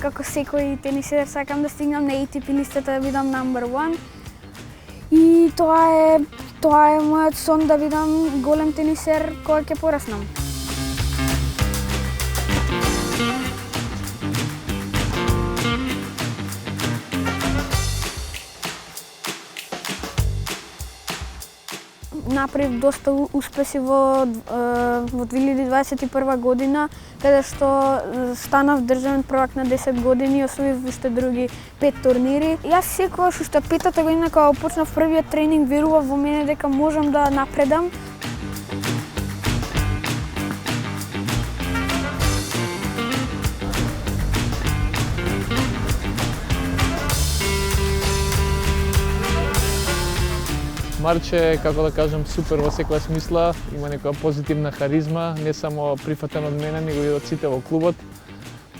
како секој тенисер сакам да стигнам на ATP листата да бидам number one. И тоа е мојот сон да бидам голем тенисер кога ќе пораснам. Направив доста успеси во 2021 година, каде што станав државен првак на 10 години и освоив уште други 5 турнири. Јас секогаш уште 5-та година кога почнав првиот тренинг верував во мене дека можам да напредам. Марче, како да кажам, супер во секоја смисла, има некоја позитивна харизма, не само прифатен од мене, него и од сите во клубот.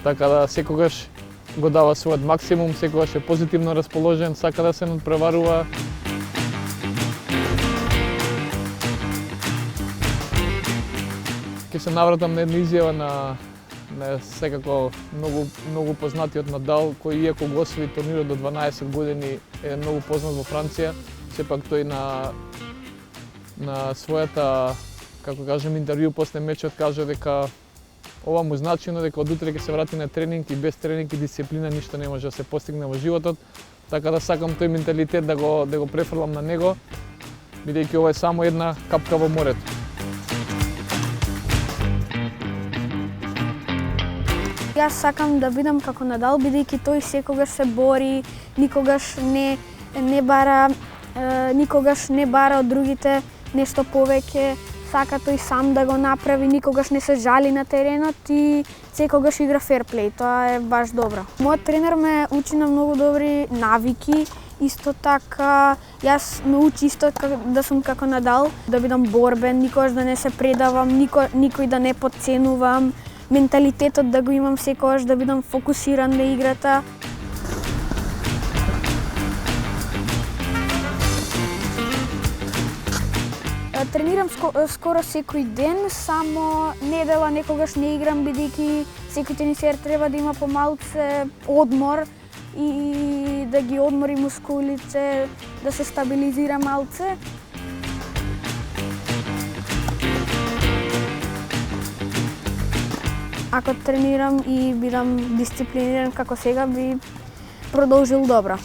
Така да секогаш го дава својот максимум, секогаш е позитивно расположен, сака да се надпреварува. Ќе се навратам на една изјава на секако многу познатиот Надал, кој иако го освои турнирот до 12 години е многу познат во Франција. Сепак тој на својата, како кажем, интервју после мечот кажа дека ова му значено, дека од утре ќе се врати на тренинг и без тренинг и дисциплина ништо не може да се постигне во животот. Така да сакам тој менталитет да го префрлам на него, бидејќи ова е само една капка во морето. Јас сакам да бидам како Надал, бидејќи тој секогаш се бори, никогаш не бара од другите нешто повеќе, сака тој сам да го направи, никогаш не се жали на теренот и секогаш игра ферплей, тоа е баш добро. Мојот тренер ме учи на многу добри навики, исто така јас ме учи исто да сум како Надал, да бидам борбен, никогаш да не се предавам, никој да не потценувам, менталитетот да го имам секогаш, да бидам фокусиран на играта. Тренирам скоро секој ден, само недела некогаш не играм, бидејќи секој тенисер треба да има помалце одмор и да ги одмори мускулите, да се стабилизира малце. Ако тренирам и бидам дисциплиниран како сега, би продолжил добро.